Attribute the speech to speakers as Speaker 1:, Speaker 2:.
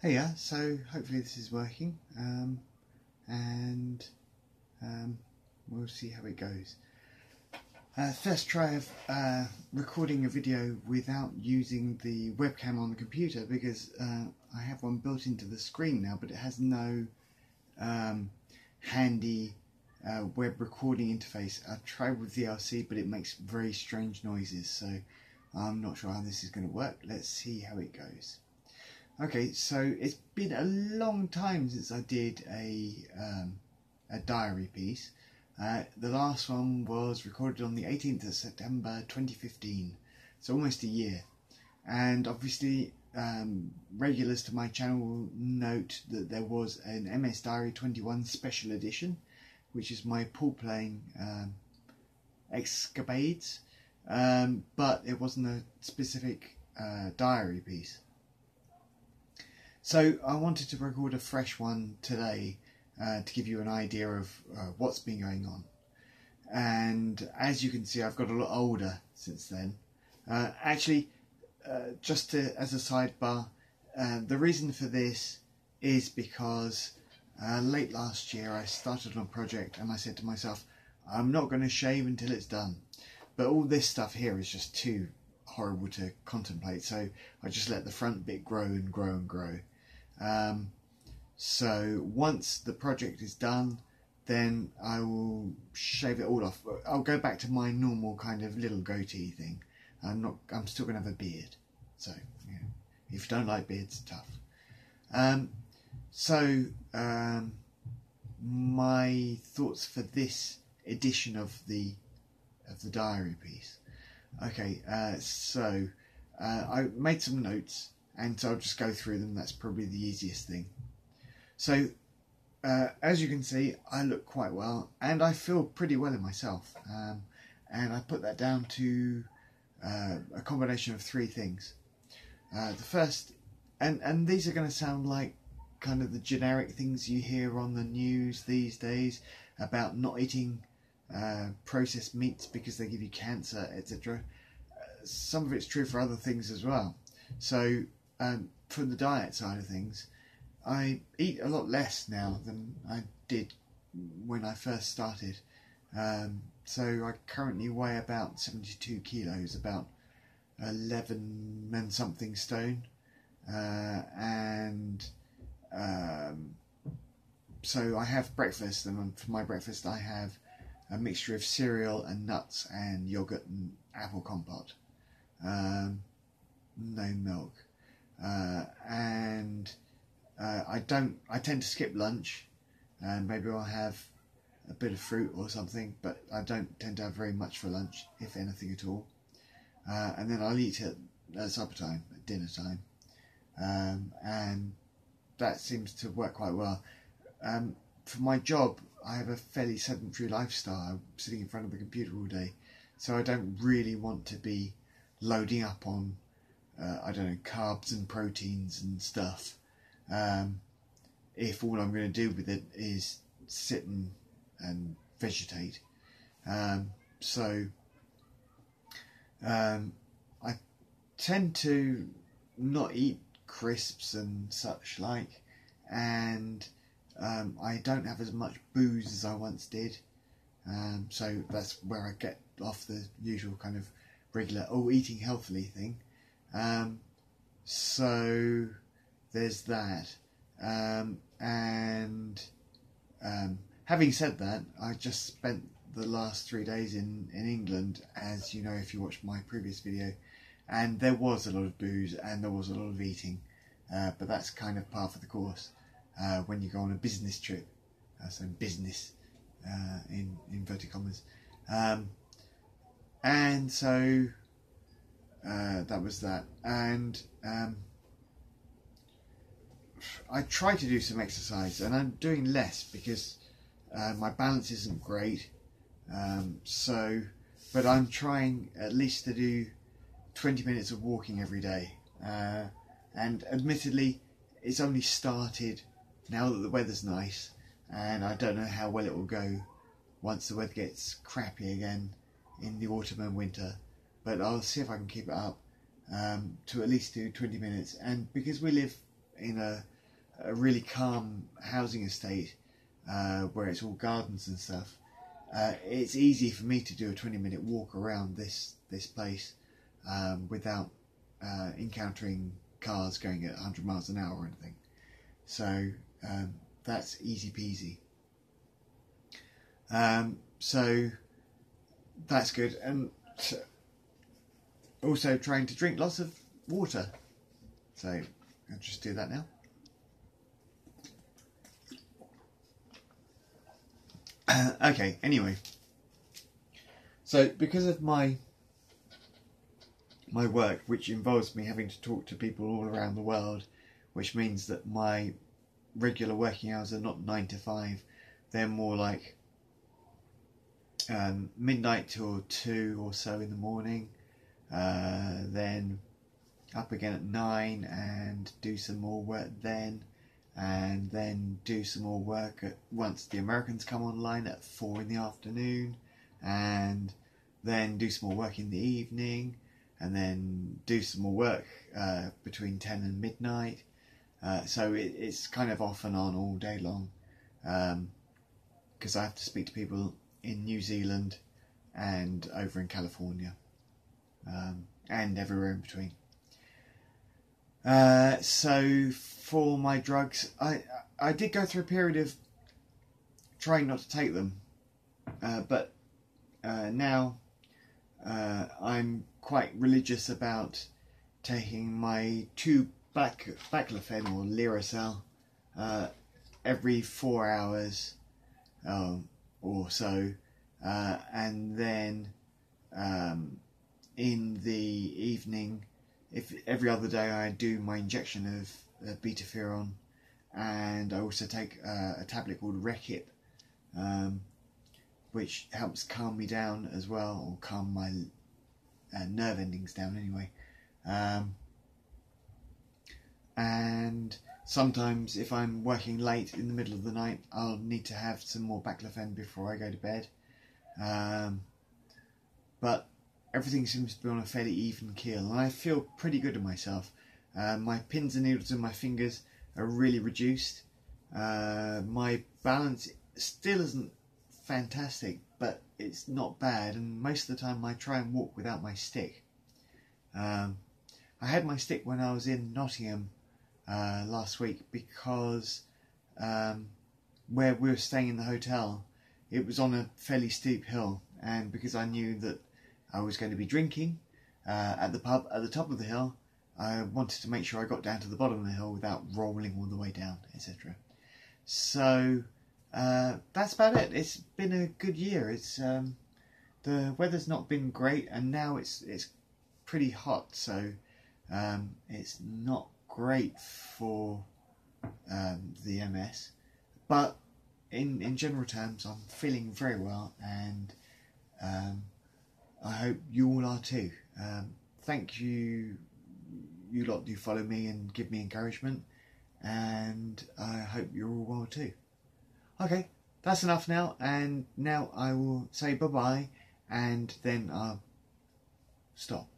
Speaker 1: Hey, yeah, so hopefully this is working, and we'll see how it goes. First try of recording a video without using the webcam on the computer, because I have one built into the screen now, but it has no handy web recording interface. I've tried with VLC, but it makes very strange noises, so I'm not sure how this is going to work. Let's see how it goes. Okay, so it's been a long time since I did a diary piece. The last one was recorded on the 18th of September 2015, so almost a year. And obviously, regulars to my channel will note that there was an MS Diary 21 special edition, which is my pool playing escapades, but it wasn't a specific diary piece. So I wanted to record a fresh one today to give you an idea of what's been going on. And as you can see, I've got a lot older since then. Just as a sidebar, the reason for this is because late last year I started on a project and I said to myself, I'm not going to shave until it's done. But all this stuff here is just too horrible to contemplate, so I just let the front bit grow and grow and grow. So once the project is done, then I will shave it all off. I'll go back to my normal kind of little goatee thing. I'm still gonna have a beard. So yeah, if you don't like beards, tough. My thoughts for this edition of the diary piece. Okay, I made some notes, and so I'll just go through them. That's probably the easiest thing. So as you can see, I look quite well and I feel pretty well in myself, and I put that down to a combination of three things. The first, and these are going to sound like kind of the generic things you hear on the news these days about not eating processed meats because they give you cancer, etc. Some of it's true for other things as well. So from the diet side of things, I eat a lot less now than I did when I first started. So I currently weigh about 72 kilos, about 11 and something stone. So I have breakfast, and for my breakfast I have a mixture of cereal and nuts and yogurt and apple compote. No milk. I tend to skip lunch, and maybe I'll have a bit of fruit or something, but I don't tend to have very much for lunch, if anything at all. And then I'll eat at supper time, at dinner time, and that seems to work quite well. For my job, I have a fairly sedentary lifestyle. I'm sitting in front of the computer all day, so I don't really want to be loading up on I don't know, carbs and proteins and stuff, if all I'm going to do with it is sit and vegetate. I tend to not eat crisps and such like, and I don't have as much booze as I once did, so that's where I get off the usual kind of regular eating healthily thing. So there's that, having said that, I just spent the last 3 days in England, as you know if you watched my previous video, and there was a lot of booze and there was a lot of eating, but that's kind of par for the course when you go on a business trip, so business in inverted commas, and so that was that. And I try to do some exercise, and I'm doing less because my balance isn't great, but I'm trying at least to do 20 minutes of walking every day, and admittedly it's only started now that the weather's nice, and I don't know how well it will go once the weather gets crappy again in the autumn and winter, but I'll see if I can keep it up to at least do 20 minutes. And because we live in a a really calm housing estate where it's all gardens and stuff, it's easy for me to do a 20-minute walk around this place without encountering cars going at 100 miles an hour or anything. So that's easy peasy. So that's good. And also trying to drink lots of water. So I'll just do that now. Okay, anyway. So because of my work, which involves me having to talk to people all around the world, which means that my regular working hours are not 9 to 5, they're more like midnight till 2 or so in the morning, then up again at 9 and do some more work then, and then do some more work once the Americans come online at 4 in the afternoon, and then do some more work in the evening, and then do some more work between 10 and midnight. So it's kind of off and on all day long, because I have to speak to people in New Zealand and over in California, and everywhere in between. So for my drugs, I did go through a period of trying not to take them, but now I'm quite religious about taking my 2 baclofen or Lirocel every 4 hours or so, and then in the evening, if every other day, I do my injection of betaferon, and I also take a tablet called Reckitt, which helps calm me down as well, or calm my nerve endings down anyway. And sometimes if I'm working late in the middle of the night, I'll need to have some more baclofen before I go to bed. But everything seems to be on a fairly even keel, and I feel pretty good in myself. My pins and needles in my fingers are really reduced. My balance still isn't fantastic, but it's not bad, and most of the time I try and walk without my stick. I had my stick when I was in Nottingham last week, because where we were staying in the hotel, it was on a fairly steep hill, and because I knew that I was going to be drinking at the pub at the top of the hill, I wanted to make sure I got down to the bottom of the hill without rolling all the way down, etc. So that's about it. It's been a good year. It's the weather's not been great, and now it's pretty hot, so it's not great for the MS. But in general terms, I'm feeling very well, and I hope you all are too. Thank you, you lot do follow me and give me encouragement, and I hope you're all well too. Okay, that's enough now, and now I will say bye-bye, and then I'll stop.